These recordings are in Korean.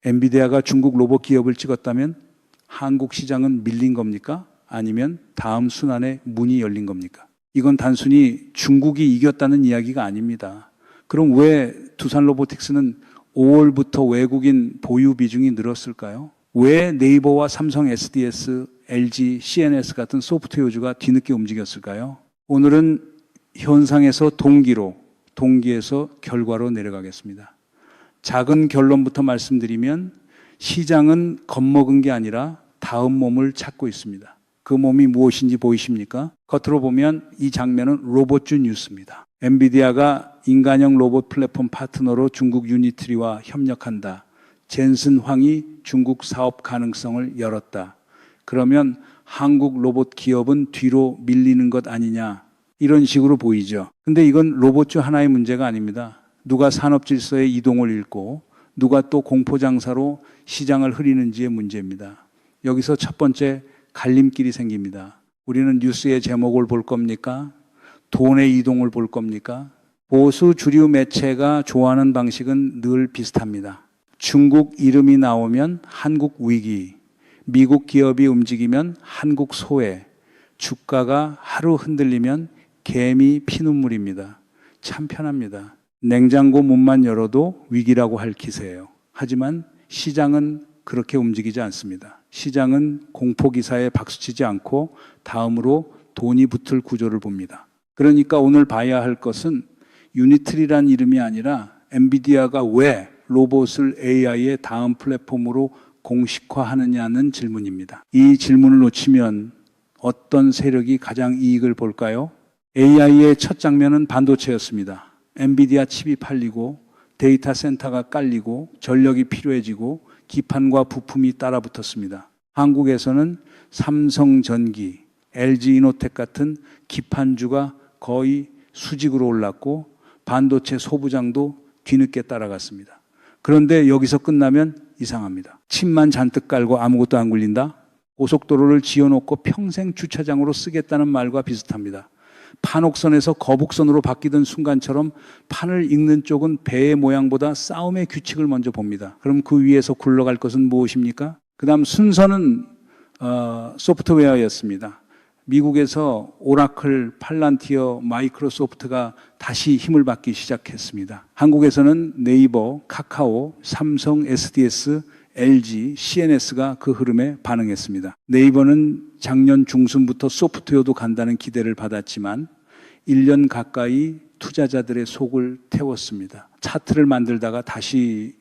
엔비디아가 중국 로봇 기업을 찍었다면 한국 시장은 밀린 겁니까? 아니면 다음 순환에 문이 열린 겁니까? 이건 단순히 중국이 이겼다는 이야기가 아닙니다. 그럼 왜 두산 로보틱스는 5월부터 외국인 보유 비중이 늘었을까요? 왜 네이버와 삼성 SDS, LG, CNS 같은 소프트웨어주가 뒤늦게 움직였을까요? 오늘은 현상에서 동기에서 결과로 내려가겠습니다. 작은 결론부터 말씀드리면 시장은 겁먹은 게 아니라 다음 몸을 찾고 있습니다. 그 몸이 무엇인지 보이십니까? 겉으로 보면 이 장면은 로봇주 뉴스입니다. 엔비디아가 인간형 로봇 플랫폼 파트너로 중국 유니트리와 협력한다. 젠슨 황이 중국 사업 가능성을 열었다. 그러면 한국 로봇 기업은 뒤로 밀리는 것 아니냐. 이런 식으로 보이죠. 근데 이건 로봇주 하나의 문제가 아닙니다. 누가 산업 질서의 이동을 읽고 누가 또 공포장사로 시장을 흐리는지의 문제입니다. 여기서 첫 번째 갈림길이 생깁니다. 우리는 뉴스의 제목을 볼 겁니까? 돈의 이동을 볼 겁니까? 보수 주류 매체가 좋아하는 방식은 늘 비슷합니다. 중국 이름이 나오면 한국 위기, 미국 기업이 움직이면 한국 소외, 주가가 하루 흔들리면 개미 피눈물입니다. 참 편합니다. 냉장고 문만 열어도 위기라고 할 기세예요. 하지만 시장은 그렇게 움직이지 않습니다. 시장은 공포기사에 박수치지 않고 다음으로 돈이 붙을 구조를 봅니다. 그러니까 오늘 봐야 할 것은 유니트리란 이름이 아니라 엔비디아가 왜 로봇을 AI의 다음 플랫폼으로 공식화하느냐는 질문입니다. 이 질문을 놓치면 어떤 세력이 가장 이익을 볼까요? AI의 첫 장면은 반도체였습니다. 엔비디아 칩이 팔리고 데이터 센터가 깔리고 전력이 필요해지고 기판과 부품이 따라붙었습니다. 한국에서는 삼성전기, LG이노텍 같은 기판주가 거의 수직으로 올랐고 반도체 소부장도 뒤늦게 따라갔습니다. 그런데 여기서 끝나면 이상합니다. 칩만 잔뜩 깔고 아무것도 안 굴린다? 고속도로를 지어놓고 평생 주차장으로 쓰겠다는 말과 비슷합니다. 판옥선에서 거북선으로 바뀌던 순간처럼 판을 읽는 쪽은 배의 모양보다 싸움의 규칙을 먼저 봅니다. 그럼 그 위에서 굴러갈 것은 무엇입니까? 그 다음 순서는 소프트웨어였습니다. 미국에서 오라클, 팔란티어, 마이크로소프트가 다시 힘을 받기 시작했습니다. 한국에서는 네이버, 카카오, 삼성, SDS, LG, CNS가 그 흐름에 반응했습니다. 네이버는 작년 중순부터 소프트웨어도 간다는 기대를 받았지만 1년 가까이 투자자들의 속을 태웠습니다. 차트를 만들다가 다시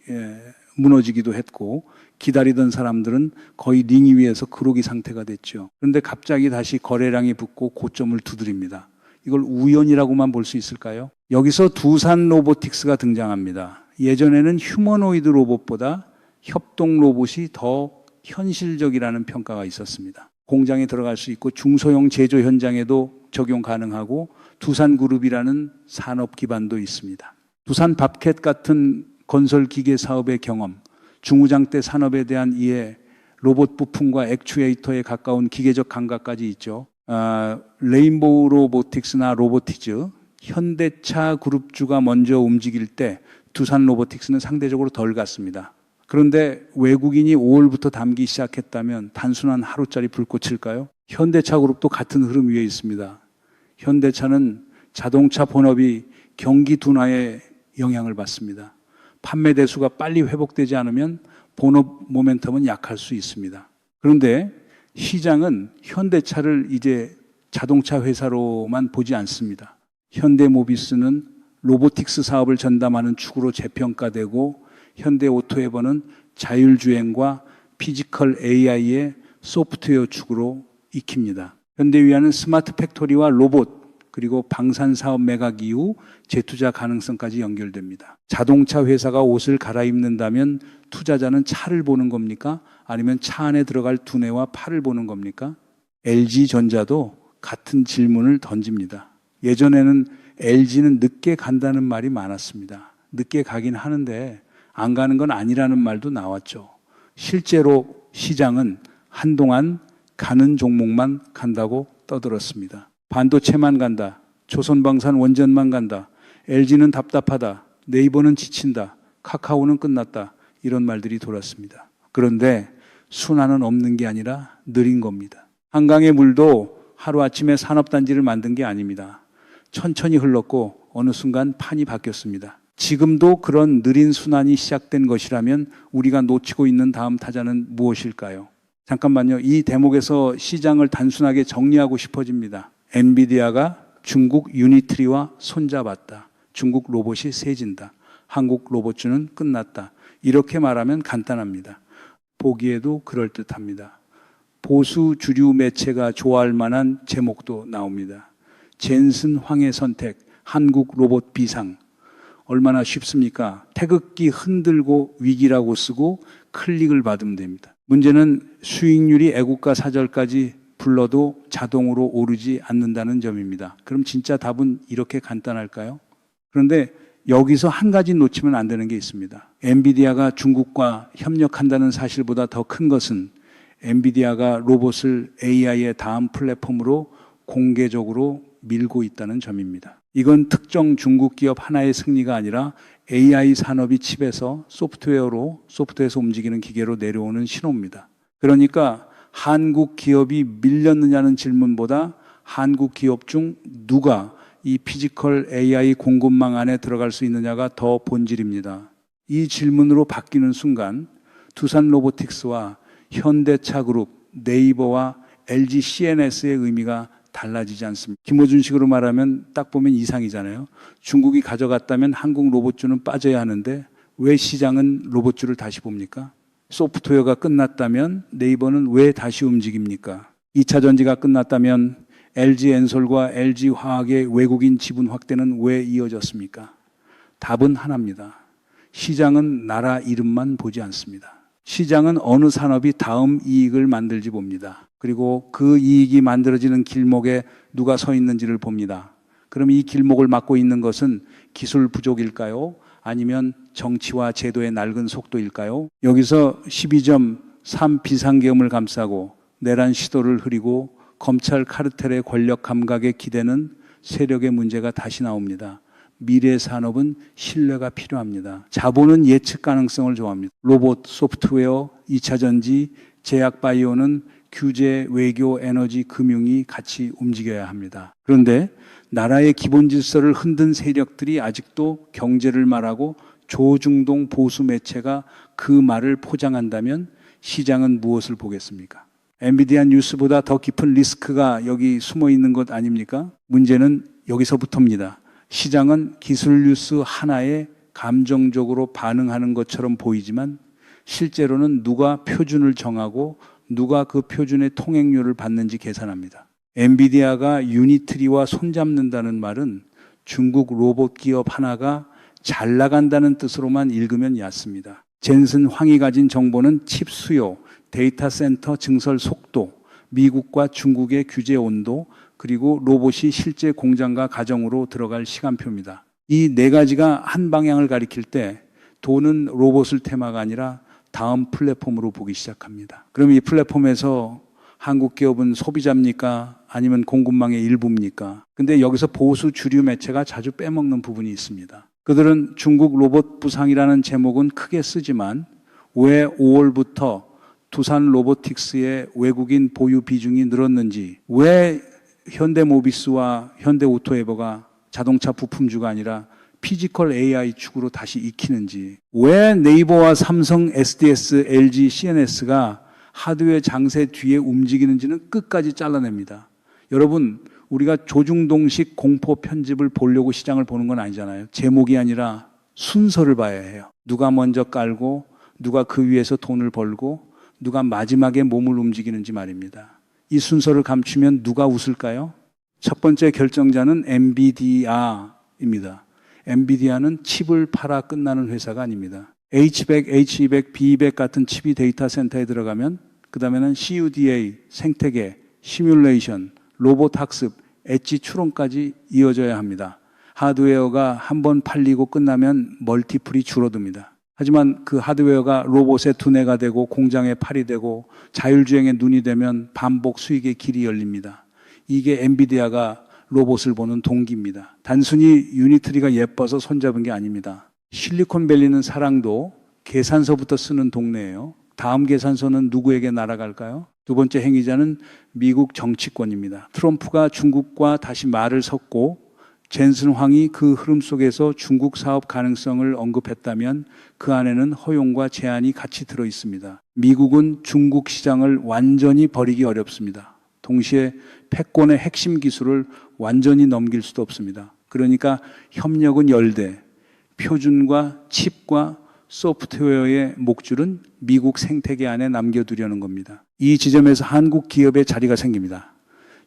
무너지기도 했고 기다리던 사람들은 거의 링 위에서 그로기 상태가 됐죠. 그런데 갑자기 다시 거래량이 붙고 고점을 두드립니다. 이걸 우연이라고만 볼 수 있을까요? 여기서 두산 로보틱스가 등장합니다. 예전에는 휴머노이드 로봇보다 협동 로봇이 더 현실적이라는 평가가 있었습니다. 공장에 들어갈 수 있고 중소형 제조 현장에도 적용 가능하고 두산그룹이라는 산업 기반도 있습니다. 두산 밥캣 같은 건설 기계 사업의 경험, 중우장대 산업에 대한 이해, 로봇 부품과 액추에이터에 가까운 기계적 감각까지 있죠. 레인보우 로보틱스나 로보티즈, 현대차 그룹주가 먼저 움직일 때 두산 로보틱스는 상대적으로 덜 갔습니다. 그런데 외국인이 5월부터 담기 시작했다면 단순한 하루짜리 불꽃일까요? 현대차 그룹도 같은 흐름 위에 있습니다. 현대차는 자동차 본업이 경기 둔화에 영향을 받습니다. 판매 대수가 빨리 회복되지 않으면 본업 모멘텀은 약할 수 있습니다. 그런데 시장은 현대차를 이제 자동차 회사로만 보지 않습니다. 현대모비스는 로보틱스 사업을 전담하는 축으로 재평가되고 현대오토에버는 자율주행과 피지컬 AI의 소프트웨어 축으로 익힙니다. 현대위아는 스마트 팩토리와 로봇 그리고 방산사업 매각 이후 재투자 가능성까지 연결됩니다. 자동차 회사가 옷을 갈아입는다면 투자자는 차를 보는 겁니까? 아니면 차 안에 들어갈 두뇌와 팔을 보는 겁니까? LG전자도 같은 질문을 던집니다. 예전에는 LG는 늦게 간다는 말이 많았습니다. 늦게 가긴 하는데 안 가는 건 아니라는 말도 나왔죠. 실제로 시장은 한동안 가는 종목만 간다고 떠들었습니다. 반도체만 간다. 조선방산 원전만 간다. LG는 답답하다. 네이버는 지친다. 카카오는 끝났다. 이런 말들이 돌았습니다. 그런데 순환은 없는 게 아니라 느린 겁니다. 한강의 물도 하루아침에 산업단지를 만든 게 아닙니다. 천천히 흘렀고 어느 순간 판이 바뀌었습니다. 지금도 그런 느린 순환이 시작된 것이라면 우리가 놓치고 있는 다음 타자는 무엇일까요? 잠깐만요. 이 대목에서 시장을 단순하게 정리하고 싶어집니다. 엔비디아가 중국 유니트리와 손잡았다. 중국 로봇이 세진다. 한국 로봇주는 끝났다. 이렇게 말하면 간단합니다. 보기에도 그럴듯합니다. 보수 주류 매체가 좋아할 만한 제목도 나옵니다. 젠슨 황의 선택, 한국 로봇 비상. 얼마나 쉽습니까? 태극기 흔들고 위기라고 쓰고 클릭을 받으면 됩니다. 문제는 수익률이 애국가 사절까지 불러도 자동으로 오르지 않는다는 점입니다. 그럼 진짜 답은 이렇게 간단할까요? 그런데 여기서 한 가지 놓치면 안 되는 게 있습니다. 엔비디아가 중국과 협력한다는 사실보다 더 큰 것은 엔비디아가 로봇을 AI의 다음 플랫폼으로 공개적으로 밀고 있다는 점입니다. 이건 특정 중국 기업 하나의 승리가 아니라 AI 산업이 칩에서 소프트웨어에서 움직이는 기계로 내려오는 신호입니다. 그러니까 한국 기업이 밀렸느냐는 질문보다 한국 기업 중 누가 이 피지컬 AI 공급망 안에 들어갈 수 있느냐가 더 본질입니다. 이 질문으로 바뀌는 순간 두산 로보틱스와 현대차그룹, 네이버와 LG CNS의 의미가 달라지지 않습니다. 김어준식으로 말하면 딱 보면 이상이잖아요. 중국이 가져갔다면 한국 로봇주는 빠져야 하는데 왜 시장은 로봇주를 다시 봅니까? 소프트웨어가 끝났다면 네이버는 왜 다시 움직입니까? 2차 전지가 끝났다면 LG 엔솔과 LG 화학의 외국인 지분 확대는 왜 이어졌습니까? 답은 하나입니다. 시장은 나라 이름만 보지 않습니다. 시장은 어느 산업이 다음 이익을 만들지 봅니다. 그리고 그 이익이 만들어지는 길목에 누가 서 있는지를 봅니다. 그럼 이 길목을 막고 있는 것은 기술 부족일까요? 아니면 정치와 제도의 낡은 속도일까요? 여기서 12.3 비상계엄을 감싸고 내란 시도를 흐리고 검찰 카르텔의 권력 감각에 기대는 세력의 문제가 다시 나옵니다. 미래 산업은 신뢰가 필요합니다. 자본은 예측 가능성을 좋아합니다. 로봇, 소프트웨어, 2차 전지, 제약 바이오는 규제, 외교, 에너지, 금융이 같이 움직여야 합니다. 그런데 나라의 기본 질서를 흔든 세력들이 아직도 경제를 말하고 조중동 보수 매체가 그 말을 포장한다면 시장은 무엇을 보겠습니까? 엔비디아 뉴스보다 더 깊은 리스크가 여기 숨어 있는 것 아닙니까? 문제는 여기서부터입니다. 시장은 기술 뉴스 하나에 감정적으로 반응하는 것처럼 보이지만 실제로는 누가 표준을 정하고 누가 그 표준의 통행료를 받는지 계산합니다. 엔비디아가 유니트리와 손잡는다는 말은 중국 로봇 기업 하나가 잘 나간다는 뜻으로만 읽으면 얕습니다. 젠슨 황이 가진 정보는 칩 수요, 데이터 센터 증설 속도, 미국과 중국의 규제 온도, 그리고 로봇이 실제 공장과 가정으로 들어갈 시간표입니다. 이 네 가지가 한 방향을 가리킬 때 돈은 로봇을 테마가 아니라 다음 플랫폼으로 보기 시작합니다. 그럼 이 플랫폼에서 한국 기업은 소비자입니까? 아니면 공급망의 일부입니까? 근데 여기서 보수 주류 매체가 자주 빼먹는 부분이 있습니다. 그들은 중국 로봇 부상이라는 제목은 크게 쓰지만 왜 5월부터 두산 로보틱스의 외국인 보유 비중이 늘었는지, 왜 현대모비스와 현대오토에버가 자동차 부품주가 아니라 피지컬 AI 축으로 다시 익히는지, 왜 네이버와 삼성, SDS, LG, CNS가 하드웨어 장세 뒤에 움직이는지는 끝까지 잘라냅니다. 여러분, 우리가 조중동식 공포 편집을 보려고 시장을 보는 건 아니잖아요. 제목이 아니라 순서를 봐야 해요. 누가 먼저 깔고 누가 그 위에서 돈을 벌고 누가 마지막에 몸을 움직이는지 말입니다. 이 순서를 감추면 누가 웃을까요? 첫 번째 결정자는 엔비디아입니다. 엔비디아는 칩을 팔아 끝나는 회사가 아닙니다. H100, H200, B200 같은 칩이 데이터 센터에 들어가면 그 다음에는 CUDA, 생태계, 시뮬레이션, 로봇 학습, 엣지 추론까지 이어져야 합니다. 하드웨어가 한번 팔리고 끝나면 멀티플이 줄어듭니다. 하지만 그 하드웨어가 로봇의 두뇌가 되고 공장의 팔이 되고 자율주행의 눈이 되면 반복 수익의 길이 열립니다. 이게 엔비디아가 로봇을 보는 동기입니다. 단순히 유니트리가 예뻐서 손잡은 게 아닙니다. 실리콘밸리는 사랑도 계산서부터 쓰는 동네예요. 다음 계산서는 누구에게 날아갈까요? 두 번째 행위자는 미국 정치권입니다. 트럼프가 중국과 다시 말을 섞고 젠슨 황이 그 흐름 속에서 중국 사업 가능성을 언급했다면 그 안에는 허용과 제한이 같이 들어 있습니다. 미국은 중국 시장을 완전히 버리기 어렵습니다. 동시에 패권의 핵심 기술을 완전히 넘길 수도 없습니다. 그러니까 협력은 열대, 표준과 칩과 소프트웨어의 목줄은 미국 생태계 안에 남겨두려는 겁니다. 이 지점에서 한국 기업의 자리가 생깁니다.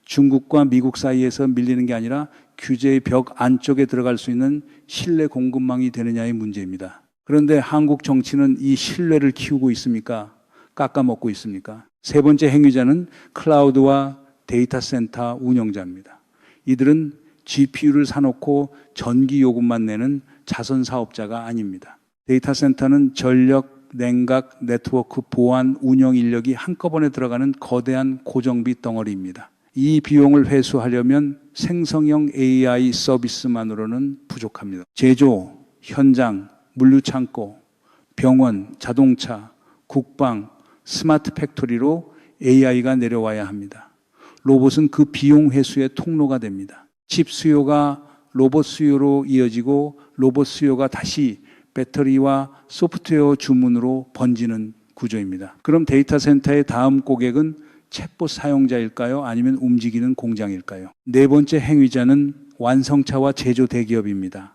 중국과 미국 사이에서 밀리는 게 아니라 규제의 벽 안쪽에 들어갈 수 있는 신뢰 공급망이 되느냐의 문제입니다. 그런데 한국 정치는 이 신뢰를 키우고 있습니까? 깎아먹고 있습니까? 세 번째 행위자는 클라우드와 데이터 센터 운영자입니다. 이들은 GPU를 사놓고 전기 요금만 내는 자선 사업자가 아닙니다. 데이터 센터는 전력, 냉각, 네트워크, 보안, 운영 인력이 한꺼번에 들어가는 거대한 고정비 덩어리입니다. 이 비용을 회수하려면 생성형 AI 서비스만으로는 부족합니다. 제조, 현장, 물류창고, 병원, 자동차, 국방, 스마트 팩토리로 AI가 내려와야 합니다. 로봇은 그 비용 회수의 통로가 됩니다. 칩 수요가 로봇 수요로 이어지고 로봇 수요가 다시 배터리와 소프트웨어 주문으로 번지는 구조입니다. 그럼 데이터 센터의 다음 고객은 챗봇 사용자일까요? 아니면 움직이는 공장일까요? 네 번째 행위자는 완성차와 제조 대기업입니다.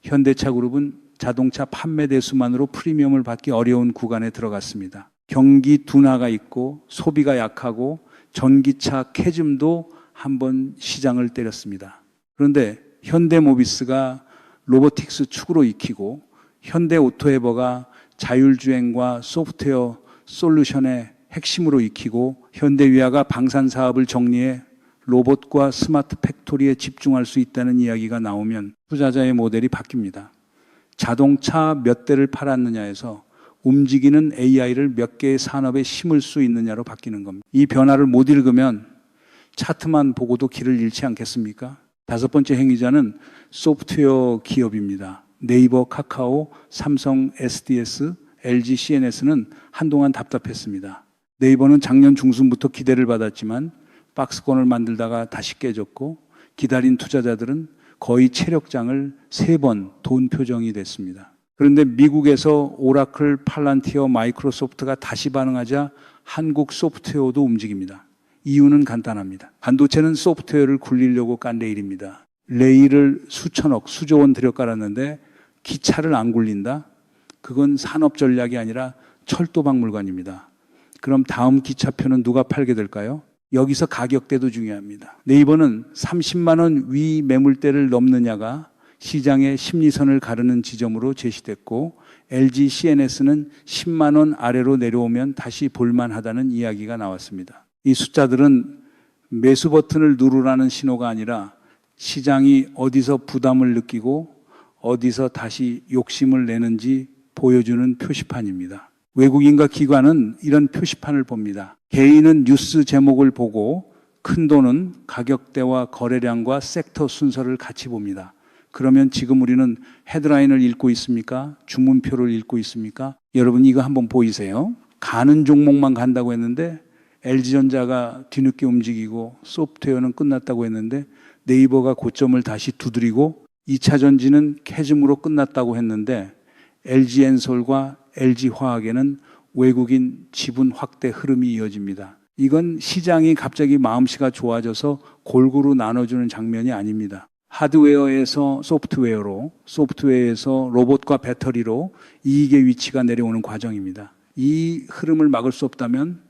현대차 그룹은 자동차 판매 대수만으로 프리미엄을 받기 어려운 구간에 들어갔습니다. 경기 둔화가 있고 소비가 약하고 전기차 캐즘도 한번 시장을 때렸습니다. 그런데 현대모비스가 로보틱스 축으로 익히고 현대오토에버가 자율주행과 소프트웨어 솔루션의 핵심으로 익히고 현대위아가 방산 사업을 정리해 로봇과 스마트 팩토리에 집중할 수 있다는 이야기가 나오면 투자자의 모델이 바뀝니다. 자동차 몇 대를 팔았느냐에서 움직이는 AI를 몇 개의 산업에 심을 수 있느냐로 바뀌는 겁니다. 이 변화를 못 읽으면 차트만 보고도 길을 잃지 않겠습니까? 다섯 번째 행위자는 소프트웨어 기업입니다. 네이버, 카카오, 삼성, SDS, LG, CNS는 한동안 답답했습니다. 네이버는 작년 중순부터 기대를 받았지만 박스권을 만들다가 다시 깨졌고 기다린 투자자들은 거의 체력장을 3번 돈 표정이 됐습니다. 그런데 미국에서 오라클, 팔란티어, 마이크로소프트가 다시 반응하자 한국 소프트웨어도 움직입니다. 이유는 간단합니다. 반도체는 소프트웨어를 굴리려고 깐 레일입니다. 레일을 수천억, 수조 원 들여 깔았는데 기차를 안 굴린다? 그건 산업 전략이 아니라 철도박물관입니다. 그럼 다음 기차표는 누가 팔게 될까요? 여기서 가격대도 중요합니다. 네이버는 30만 원 위 매물대를 넘느냐가 시장의 심리선을 가르는 지점으로 제시됐고 LG, CNS는 10만 원 아래로 내려오면 다시 볼만하다는 이야기가 나왔습니다. 이 숫자들은 매수 버튼을 누르라는 신호가 아니라 시장이 어디서 부담을 느끼고 어디서 다시 욕심을 내는지 보여주는 표시판입니다. 외국인과 기관은 이런 표시판을 봅니다. 개인은 뉴스 제목을 보고 큰 돈은 가격대와 거래량과 섹터 순서를 같이 봅니다. 그러면 지금 우리는 헤드라인을 읽고 있습니까? 주문표를 읽고 있습니까? 여러분 이거 한번 보이세요? 가는 종목만 간다고 했는데 LG전자가 뒤늦게 움직이고 소프트웨어는 끝났다고 했는데 네이버가 고점을 다시 두드리고 2차 전지는 캐즘으로 끝났다고 했는데 LG엔솔과 LG화학에는 외국인 지분 확대 흐름이 이어집니다. 이건 시장이 갑자기 마음씨가 좋아져서 골고루 나눠주는 장면이 아닙니다. 하드웨어에서 소프트웨어로, 소프트웨어에서 로봇과 배터리로 이익의 위치가 내려오는 과정입니다. 이 흐름을 막을 수 없다면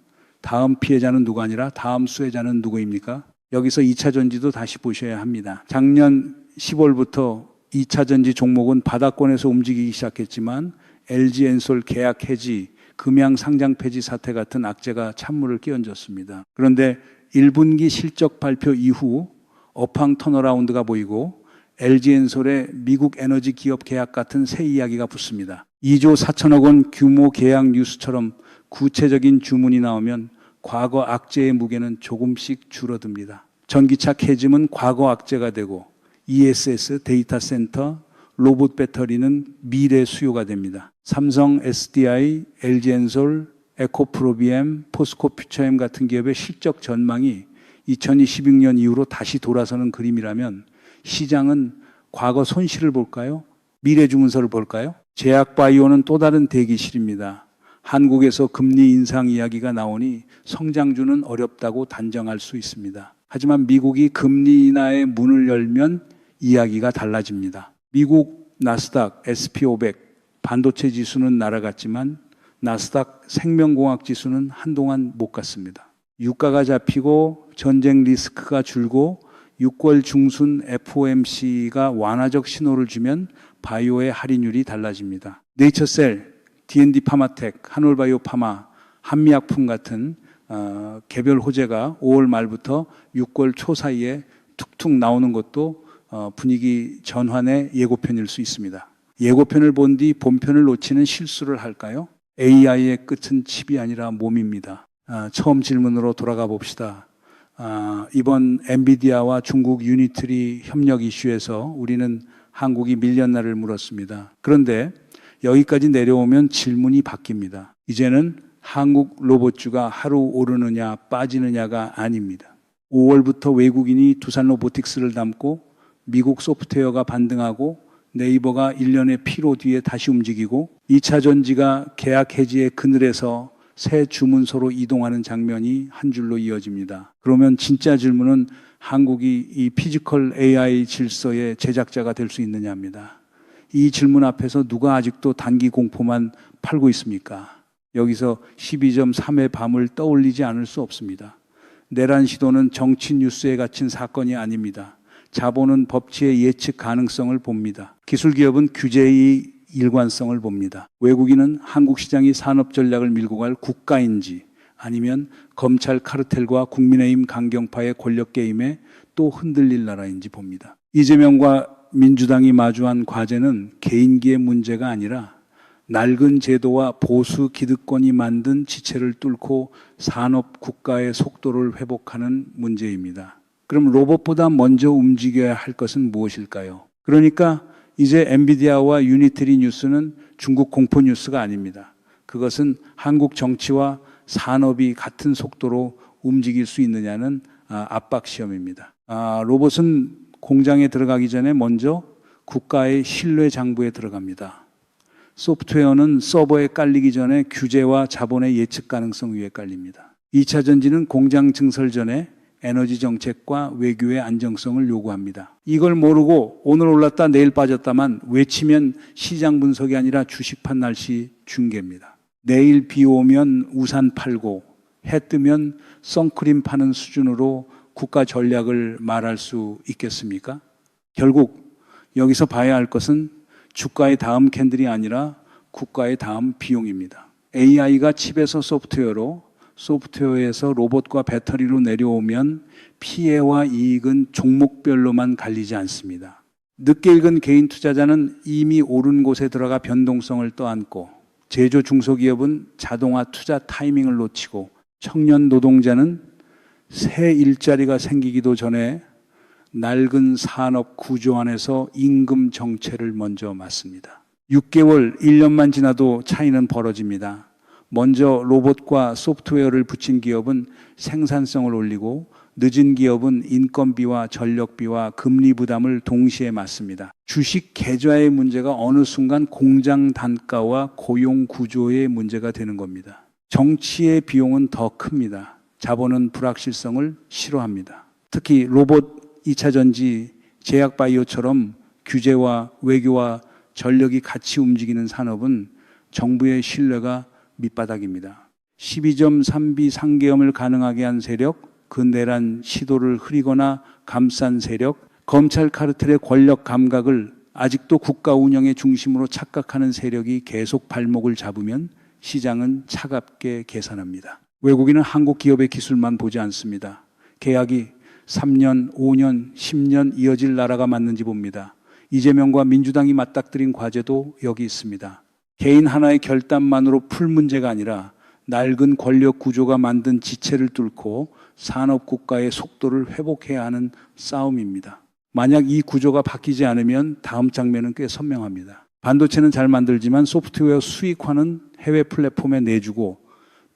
다음 피해자는 누가 아니라 다음 수혜자는 누구입니까? 여기서 2차 전지도 다시 보셔야 합니다. 작년 10월부터 2차 전지 종목은 바닥권에서 움직이기 시작했지만 LG엔솔 계약 해지, 금양 상장 폐지 사태 같은 악재가 찬물을 끼얹었습니다. 그런데 1분기 실적 발표 이후 업황 턴어라운드가 보이고 LG엔솔의 미국 에너지 기업 계약 같은 새 이야기가 붙습니다. 2조 4천억 원 규모 계약 뉴스처럼 구체적인 주문이 나오면 과거 악재의 무게는 조금씩 줄어듭니다. 전기차 캐즘은 과거 악재가 되고 ESS, 데이터 센터, 로봇 배터리는 미래 수요가 됩니다. 삼성, SDI, LG엔솔, 에코프로비엠, 포스코퓨처엠 같은 기업의 실적 전망이 2026년 이후로 다시 돌아서는 그림이라면 시장은 과거 손실을 볼까요? 미래 증문서를 볼까요? 제약바이오는 또 다른 대기실입니다. 한국에서 금리 인상 이야기가 나오니 성장주는 어렵다고 단정할 수 있습니다. 하지만 미국이 금리 인하의 문을 열면 이야기가 달라집니다. 미국 나스닥 SP500 반도체 지수는 날아갔지만 나스닥 생명공학 지수는 한동안 못 갔습니다. 유가가 잡히고 전쟁 리스크가 줄고 6월 중순 FOMC가 완화적 신호를 주면 바이오의 할인율이 달라집니다. 네이처셀, D&D 파마텍, 한올바이오 파마, 한미약품 같은 개별 호재가 5월 말부터 6월 초 사이에 툭툭 나오는 것도 분위기 전환의 예고편일 수 있습니다. 예고편을 본 뒤 본편을 놓치는 실수를 할까요? AI의 끝은 칩이 아니라 몸입니다. 처음 질문으로 돌아가 봅시다. 이번 엔비디아와 중국 유니트리 협력 이슈에서 우리는 한국이 밀렸나를 물었습니다. 그런데 여기까지 내려오면 질문이 바뀝니다. 이제는 한국 로봇주가 하루 오르느냐 빠지느냐가 아닙니다. 5월부터 외국인이 두산 로보틱스를 담고 미국 소프트웨어가 반등하고 네이버가 1년의 피로 뒤에 다시 움직이고 2차 전지가 계약 해지의 그늘에서 새 주문서로 이동하는 장면이 한 줄로 이어집니다. 그러면 진짜 질문은 한국이 이 피지컬 AI 질서의 제작자가 될 수 있느냐입니다. 이 질문 앞에서 누가 아직도 단기 공포만 팔고 있습니까? 여기서 12.3의 밤을 떠올리지 않을 수 없습니다. 내란 시도는 정치 뉴스에 갇힌 사건이 아닙니다. 자본은 법치의 예측 가능성을 봅니다. 기술기업은 규제의 일관성을 봅니다. 외국인은 한국 시장이 산업 전략을 밀고 갈 국가인지 아니면 검찰 카르텔과 국민의힘 강경파의 권력 게임에 또 흔들릴 나라인지 봅니다. 이재명과 민주당이 마주한 과제는 개인기의 문제가 아니라 낡은 제도와 보수 기득권이 만든 지체를 뚫고 산업 국가의 속도를 회복하는 문제입니다. 그럼 로봇보다 먼저 움직여야 할 것은 무엇일까요? 그러니까 이제 엔비디아와 유니트리 뉴스는 중국 공포 뉴스가 아닙니다. 그것은 한국 정치와 산업이 같은 속도로 움직일 수 있느냐는 압박 시험입니다. 로봇은 공장에 들어가기 전에 먼저 국가의 신뢰 장부에 들어갑니다. 소프트웨어는 서버에 깔리기 전에 규제와 자본의 예측 가능성 위에 깔립니다. 2차 전지는 공장 증설 전에 에너지 정책과 외교의 안정성을 요구합니다. 이걸 모르고 오늘 올랐다 내일 빠졌다만 외치면 시장 분석이 아니라 주식판 날씨 중계입니다. 내일 비 오면 우산 팔고 해 뜨면 선크림 파는 수준으로 국가 전략을 말할 수 있겠습니까? 결국 여기서 봐야 할 것은 주가의 다음 캔들이 아니라 국가의 다음 비용입니다. AI가 칩에서 소프트웨어로 소프트웨어에서 로봇과 배터리로 내려오면 피해와 이익은 종목별로만 갈리지 않습니다. 늦게 읽은 개인 투자자는 이미 오른 곳에 들어가 변동성을 떠안고 제조 중소기업은 자동화 투자 타이밍을 놓치고 청년 노동자는 새 일자리가 생기기도 전에 낡은 산업 구조 안에서 임금 정체를 먼저 맞습니다. 6개월, 1년만 지나도 차이는 벌어집니다. 먼저 로봇과 소프트웨어를 붙인 기업은 생산성을 올리고 늦은 기업은 인건비와 전력비와 금리 부담을 동시에 맞습니다. 주식 계좌의 문제가 어느 순간 공장 단가와 고용 구조의 문제가 되는 겁니다. 정치의 비용은 더 큽니다. 자본은 불확실성을 싫어합니다. 특히 로봇, 2차 전지, 제약바이오처럼 규제와 외교와 전력이 같이 움직이는 산업은 정부의 신뢰가 밑바닥입니다. 12.3비 상계엄을 가능하게 한 세력, 그 내란 시도를 흐리거나 감싼 세력, 검찰 카르텔의 권력 감각을 아직도 국가 운영의 중심으로 착각하는 세력이 계속 발목을 잡으면 시장은 차갑게 계산합니다. 외국인은 한국 기업의 기술만 보지 않습니다. 계약이 3년, 5년, 10년 이어질 나라가 맞는지 봅니다. 이재명과 민주당이 맞닥뜨린 과제도 여기 있습니다. 개인 하나의 결단만으로 풀 문제가 아니라 낡은 권력 구조가 만든 지체를 뚫고 산업 국가의 속도를 회복해야 하는 싸움입니다. 만약 이 구조가 바뀌지 않으면 다음 장면은 꽤 선명합니다. 반도체는 잘 만들지만 소프트웨어 수익화는 해외 플랫폼에 내주고,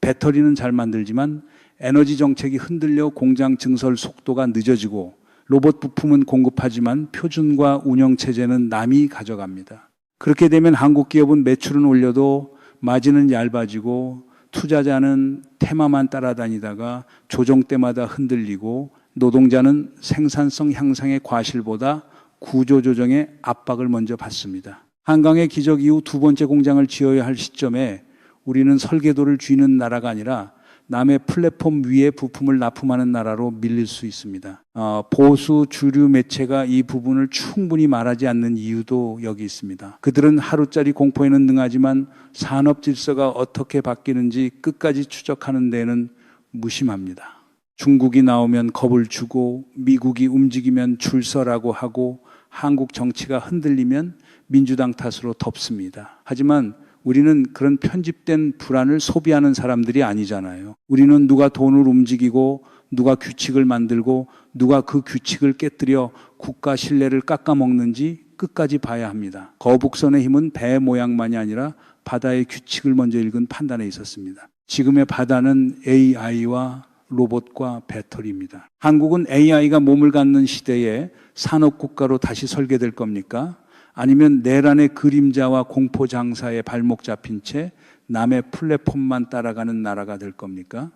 배터리는 잘 만들지만 에너지 정책이 흔들려 공장 증설 속도가 늦어지고, 로봇 부품은 공급하지만 표준과 운영 체제는 남이 가져갑니다. 그렇게 되면 한국 기업은 매출은 올려도 마진은 얇아지고, 투자자는 테마만 따라다니다가 조정 때마다 흔들리고, 노동자는 생산성 향상의 과실보다 구조조정의 압박을 먼저 받습니다. 한강의 기적 이후 두 번째 공장을 지어야 할 시점에 우리는 설계도를 쥐는 나라가 아니라 남의 플랫폼 위에 부품을 납품하는 나라로 밀릴 수 있습니다. 보수 주류 매체가 이 부분을 충분히 말하지 않는 이유도 여기 있습니다. 그들은 하루짜리 공포에는 능하지만 산업 질서가 어떻게 바뀌는지 끝까지 추적하는 데는 무심합니다. 중국이 나오면 겁을 주고, 미국이 움직이면 줄 서라고 하고, 한국 정치가 흔들리면 민주당 탓으로 덮습니다. 하지만 우리는 그런 편집된 불안을 소비하는 사람들이 아니잖아요. 우리는 누가 돈을 움직이고, 누가 규칙을 만들고, 누가 그 규칙을 깨뜨려 국가 신뢰를 깎아먹는지 끝까지 봐야 합니다. 거북선의 힘은 배 모양만이 아니라 바다의 규칙을 먼저 읽은 판단에 있었습니다. 지금의 바다는 AI와 로봇과 배터리입니다. 한국은 AI가 몸을 갖는 시대에 산업국가로 다시 설계될 겁니까? 아니면 내란의 그림자와 공포 장사에 발목 잡힌 채 남의 플랫폼만 따라가는 나라가 될 겁니까?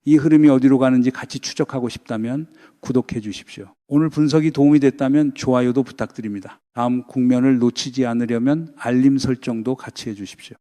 이 흐름이 어디로 가는지 같이 추적하고 싶다면 구독해 주십시오. 오늘 분석이 도움이 됐다면 좋아요도 부탁드립니다. 다음 국면을 놓치지 않으려면 알림 설정도 같이 해 주십시오.